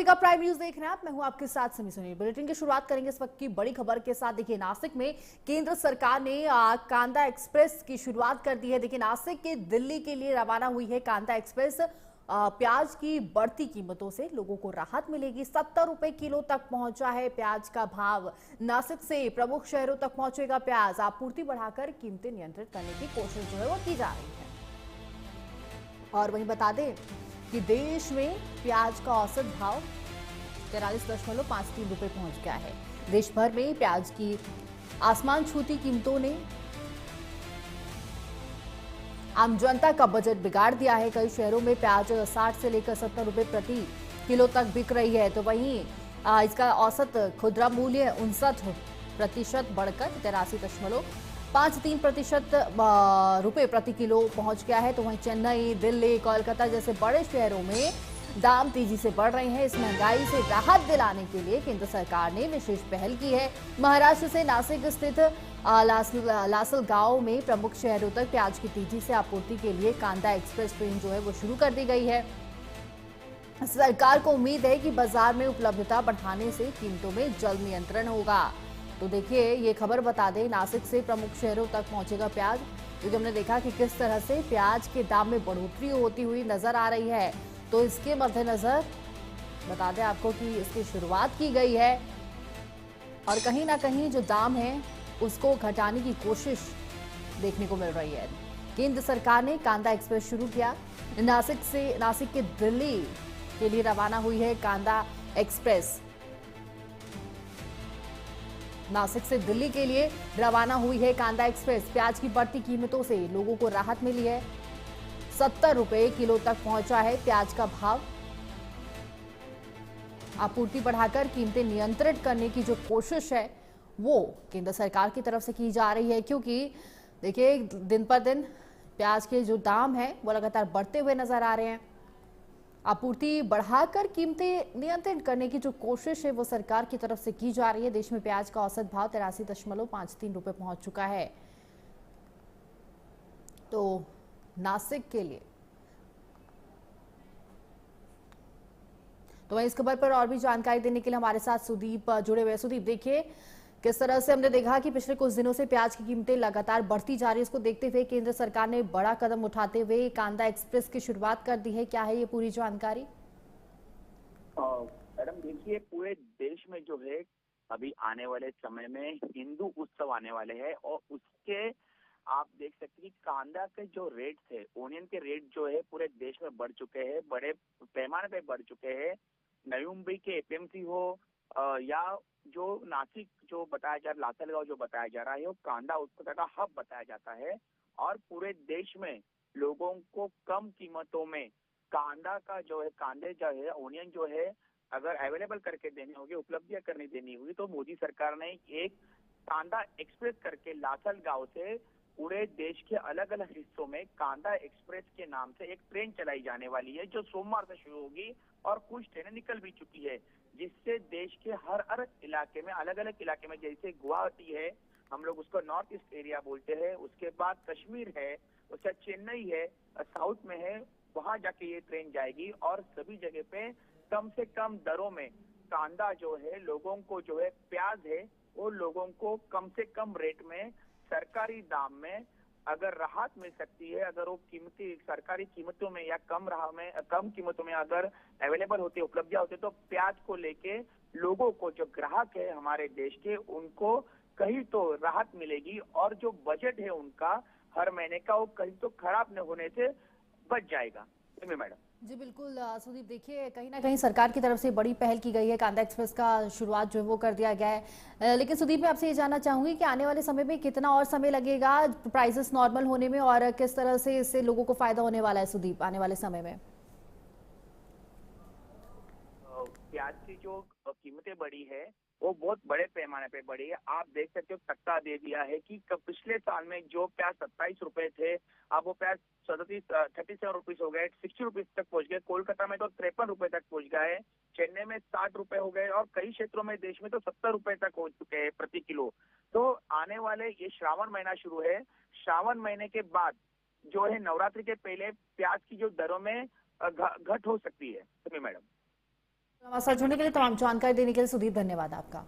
America prime news देख रहे हैं आप। मैं हूं आपके साथ समी सुनील। बुलेटिन की शुरुआत करेंगे इस वक्त की बड़ी खबर के साथ। देखिए, नासिक में केंद्र सरकार ने कांदा एक्सप्रेस की शुरुआत कर दी है। देखिए, नासिक के दिल्ली के लिए रवाना हुई है कांदा एक्सप्रेस। प्याज की बढ़ती कीमतों से लोगों को राहत मिलेगी। 70 रुपए किलो तक पहुंचा है प्याज का भाव। नासिक से प्रमुख शहरों तक पहुंचेगा प्याज। आपूर्ति बढ़ाकर कीमतें नियंत्रित करने की कोशिश जो है वो की जा रही है। और वहीं बता दें कि देश में प्याज का औसत भाव 43.53 रुपए पहुंच गया है। देश भर में प्याज की आसमान छूती कीमतों ने आम जनता का बजट बिगाड़ दिया है। कई शहरों में प्याज 60 से लेकर 70 रुपए प्रति किलो तक बिक रही है। तो वहीं इसका औसत खुदरा मूल्य 59% बढ़कर 83.53% रुपए प्रति किलो पहुंच गया है। तो वहीं चेन्नई, दिल्ली, कोलकाता जैसे बड़े शहरों में दाम तेजी से बढ़ रहे हैं। इस महंगाई से राहत दिलाने के लिए केंद्र सरकार ने विशेष पहल की है। महाराष्ट्र से नासिक स्थित लासलगांव में प्रमुख शहरों तक प्याज की तेजी से आपूर्ति के लिए कांदा एक्सप्रेस ट्रेन जो है वो शुरू कर दी गई है। सरकार को उम्मीद है कि बाजार में उपलब्धता बढ़ाने से कीमतों में जल्द नियंत्रण होगा। तो देखिए, ये खबर बता दें, नासिक से प्रमुख शहरों तक पहुंचेगा प्याज, क्योंकि हमने देखा कि किस तरह से प्याज के दाम में बढ़ोतरी होती हुई नजर आ रही है। तो इसके मद्देनजर बता दें आपको कि इसकी शुरुआत की गई है और कहीं ना कहीं जो दाम है उसको घटाने की कोशिश देखने को मिल रही है। केंद्र सरकार ने कांदा एक्सप्रेस शुरू किया। नासिक के दिल्ली के लिए रवाना हुई है कांदा एक्सप्रेस। नासिक से दिल्ली के लिए रवाना हुई है कांदा एक्सप्रेस। प्याज की बढ़ती कीमतों से लोगों को राहत मिली है। 70 रुपए किलो तक पहुंचा है प्याज का भाव। आपूर्ति बढ़ाकर कीमतें नियंत्रित करने की जो कोशिश है वो केंद्र सरकार की तरफ से की जा रही है, क्योंकि देखिए, दिन पर दिन प्याज के जो दाम है वो लगातार बढ़ते हुए नजर आ रहे हैं। आपूर्ति बढ़ाकर कीमतें नियंत्रित करने की जो कोशिश है वो सरकार की तरफ से की जा रही है। देश में प्याज का औसत भाव 83.53 रुपए पहुंच चुका है। तो नासिक के लिए तो वहीं इस खबर पर और भी जानकारी देने के लिए हमारे साथ सुदीप जुड़े हुए। सुदीप, देखिए किस तरह से हमने देखा कि पिछले कुछ दिनों से प्याज की कीमतें लगातार बढ़ती जा रही है। इसको देखते हुए केंद्र सरकार ने बड़ा कदम उठाते हुए कांदा एक्सप्रेस की शुरुआत कर दी है। क्या है ये पूरी जानकारी? मैडम देखिए, पूरे देश में जो है अभी आने वाले समय में हिंदू उत्सव आने वाले हैं और उसके आप देख सकते हैं कि कांदा के जो रेट थे, ओनियन के रेट जो है पूरे देश में बढ़ चुके हैं, बड़े पैमाने पे बढ़ चुके हैं। नवी मुंबई के एपीएमसी हो या जो नासिक जो बताया जा रहा, लासलगांव जो बताया जा रहा है, वो कांदा उत्पादन का हब बताया जाता है। और पूरे देश में लोगों को कम कीमतों में कांदा का जो है, कांदे जो है, ओनियन जो है, अगर अवेलेबल करके देने होंगे, उपलब्धियां करनी देनी होगी, तो मोदी सरकार ने एक कांदा एक्सप्रेस करके लासलगांव से पूरे देश के अलग अलग हिस्सों में कांदा एक्सप्रेस के नाम से एक ट्रेन चलाई जाने वाली है, जो सोमवार से शुरू होगी और कुछ ट्रेनें निकल भी चुकी है, जिससे देश के हर हर इलाके में, अलग अलग इलाके में, जैसे गुवाहाटी है, हम लोग उसको नॉर्थ ईस्ट एरिया बोलते हैं, उसके बाद कश्मीर है, उसके बाद चेन्नई है, साउथ में है, वहां जाके ये ट्रेन जाएगी और सभी जगह पे कम से कम दरों में कांदा जो है लोगों को, जो है प्याज है, वो लोगों को कम से कम रेट में सरकारी दाम में अगर राहत मिल सकती है, अगर वो कीमती सरकारी कीमतों में या कम कीमतों में अगर अवेलेबल होती है, उपलब्धियां होती है, तो प्याज को लेके लोगों को, जो ग्राहक है हमारे देश के, उनको कहीं तो राहत मिलेगी और जो बजट है उनका हर महीने का, वो कहीं तो खराब न होने से बच जाएगा। मैडम जी बिल्कुल सुदीप, देखिए कहीं ना कहीं सरकार की तरफ से बड़ी पहल की गई है। कांदा एक्सप्रेस का शुरुआत जो है वो कर दिया गया है। लेकिन सुदीप, मैं आपसे ये जानना चाहूंगी कि आने वाले समय में कितना और समय लगेगा प्राइसेस नॉर्मल होने में और किस तरह से इससे लोगों को फायदा होने वाला है सुदीप आने वाले समय में? प्याज की जो कीमतें बढ़ी है वो बहुत बड़े पैमाने पे बढ़ी है। आप देख सकते हो, तख्ता दे दिया है कि पिछले साल में जो प्याज 27 रुपए थे, अब वो प्याज 37 रुपीज हो गए, 60 रुपीज तक पहुंच गए। कोलकाता में तो 53 रुपए तक पहुंच गए, चेन्नई में 60 रुपए हो गए और कई क्षेत्रों में देश में तो 70 रुपए तक हो चुके हैं प्रति किलो। तो आने वाले ये श्रावण महीना शुरू है, श्रावण महीने के बाद जो है नवरात्रि के पहले प्याज की जो दरों में घट हो सकती है। मैडम हमारे साथ जुड़ने के लिए, तमाम जानकारी देने के लिए सुदीप, धन्यवाद आपका।